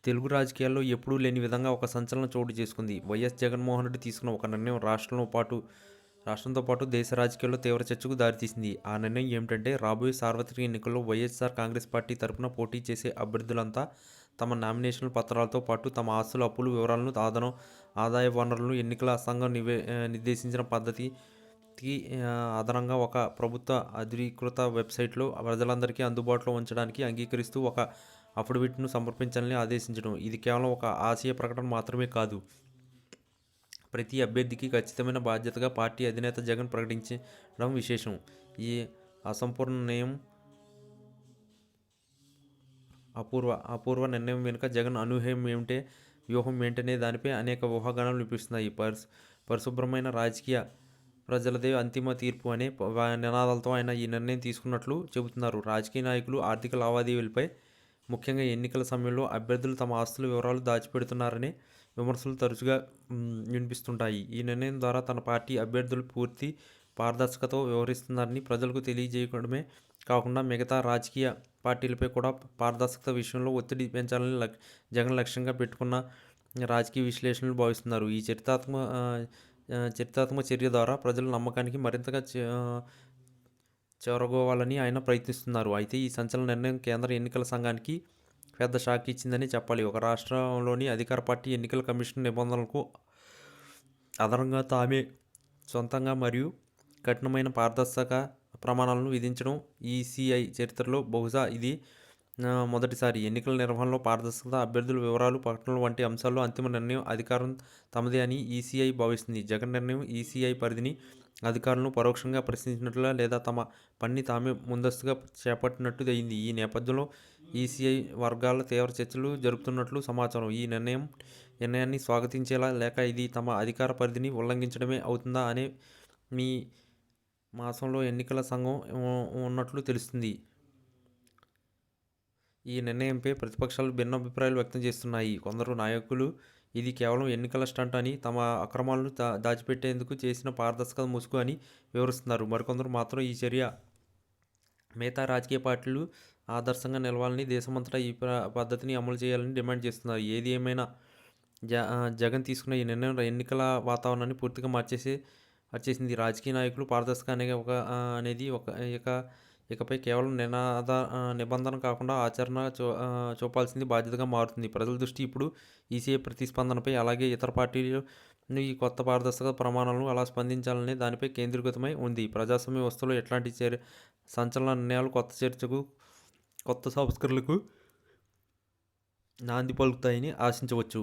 తెలుగు రాజకీయాల్లో ఎప్పుడూ లేని విధంగా ఒక సంచలనం చోటు చేసుకుంది. వైఎస్ జగన్మోహన్ రెడ్డి తీసుకున్న ఒక నిర్ణయం రాష్ట్రంతో పాటు దేశ రాజకీయాల్లో తీవ్ర చర్చకు దారితీసింది. ఆ నిర్ణయం ఏమిటంటే, రాబోయే సార్వత్రిక ఎన్నికల్లో వైఎస్ఆర్ కాంగ్రెస్ పార్టీ తరపున పోటీ చేసే అభ్యర్థులంతా తమ నామినేషన్ పత్రాలతో పాటు తమ ఆస్తుల, అప్పుల వివరాలను, ఆదాయ వనరులను ఎన్నికల సంఘం నిర్దేశించిన పద్ధతికి అదనంగా ఒక ప్రభుత్వ అధీకృత వెబ్సైట్లో ప్రజలందరికీ అందుబాటులో ఉంచడానికి అంగీకరిస్తూ ఒక అఫిడవిట్ను సమర్పించాలని ఆదేశించడం. ఇది కేవలం ఒక ఆశయ ప్రకటన మాత్రమే కాదు, ప్రతి అభ్యర్థికి ఖచ్చితమైన బాధ్యతగా పార్టీ అధినేత జగన్ ప్రకటించడం విశేషం. ఈ అసంపూర్ణ నిర్ణయం అపూర్వ నిర్ణయం వెనుక జగన్ వ్యూహం ఏంటనే దానిపై అనేక ఊహాగానాలు వినిపిస్తున్నాయి. పరిశుభ్రమైన రాజకీయ ప్రజలదే అంతిమ తీర్పు అనే నినాదాలతో ఆయన ఈ నిర్ణయం తీసుకున్నట్లు చెబుతున్నారు. రాజకీయ నాయకులు ఆర్థిక లావాదేవీలపై, ముఖ్యంగా ఎన్నికల సమయంలో అభ్యర్థులు తమ ఆస్తుల వివరాలు దాచిపెడుతున్నారనే విమర్శలు తరచుగా వినిపిస్తుంటాయి. ఈ నిర్ణయం ద్వారా తన పార్టీ అభ్యర్థులు పూర్తి పారదర్శకతతో వ్యవహరిస్తున్నారని ప్రజలకు తెలియజేయడమే కాకుండా, మిగతా రాజకీయ పార్టీలపై కూడా పారదర్శకత విషయంలో ఒత్తిడి పెంచాలని జగన్ లక్ష్యంగా పెట్టుకున్న రాజకీయ విశ్లేషణలు భావిస్తున్నారు. ఈ చరిత్రాత్మక చర్య ద్వారా ప్రజల నమ్మకానికి మరింతగా చేరుకోవాలని ఆయన ప్రయత్నిస్తున్నారు. అయితే ఈ సంచలన నిర్ణయం కేంద్ర ఎన్నికల సంఘానికి పెద్ద షాక్ ఇచ్చిందని చెప్పాలి. ఒక రాష్ట్రంలోని అధికార పార్టీ ఎన్నికల కమిషన్ నిబంధనలకు అదనంగా తామే సొంతంగా మరియు కఠినమైన పారదర్శక ప్రమాణాలను విధించడం ఈసీఐ చరిత్రలో బహుశా ఇది మొదటిసారి. ఎన్నికల నిర్వహణలో పారదర్శకత, అభ్యర్థుల వివరాలు ప్రకటనలు వంటి అంశాల్లో అంతిమ నిర్ణయం అధికారం తమదే అని ఈసీఐ భావిస్తుంది. జగన్ నిర్ణయం ఈసీఐ పరిధిని, అధికారులను పరోక్షంగా ప్రశ్నించినట్లుగా లేదా తమ పనిని తామే ముందస్తుగా చేపట్టినట్టు అయింది. ఈ నేపథ్యంలో ఈసీఐ వర్గాల తీవ్ర చర్చలు జరుపుతున్నట్లు సమాచారం. ఈ నిర్ణయాన్ని స్వాగతించేలా, లేక ఇది తమ అధికార పరిధిని ఉల్లంఘించడమే అవుతుందా అనే మీ మాసంలో ఎన్నికల సంఘం ఉన్నట్లు తెలుస్తుంది. ఈ నిర్ణయంపై ప్రతిపక్షాలు భిన్నాభిప్రాయాలు వ్యక్తం చేస్తున్నాయి. కొందరు నాయకులు ఇది కేవలం ఎన్నికల స్టంట్ అని, తమ అక్రమాలను దాచిపెట్టేందుకు చేసిన పారదర్శకత ముసుగు అని వివరిస్తున్నారు. మరికొందరు మాత్రం ఈ చర్య మిగతా రాజకీయ పార్టీలు ఆదర్శంగా నిలవాలని, దేశమంతటా ఈ పద్ధతిని అమలు చేయాలని డిమాండ్ చేస్తున్నారు. ఏది ఏమైనా జగన్ తీసుకున్న ఈ నిర్ణయం ఎన్నికల వాతావరణాన్ని పూర్తిగా మార్చేసింది. రాజకీయ నాయకులు పారదర్శక అనేది ఇకపై కేవలం నిబంధన కాకుండా ఆచరణ చూపాల్సింది బాధ్యతగా మారుతుంది. ప్రజల దృష్టి ఇప్పుడు ఈసీఐ ప్రతిస్పందనపై, అలాగే ఇతర పార్టీలు ఈ కొత్త పారదర్శక ప్రమాణాలను అలా స్పందించాలనే దానిపై కేంద్రీకృతమై ఉంది. ప్రజాస్వామ్య వ్యవస్థలో ఎట్లాంటి సంచలన నిర్ణయాలు కొత్త చర్చకు, కొత్త సంస్కరణలకు నాంది పలుకుతాయని ఆశించవచ్చు.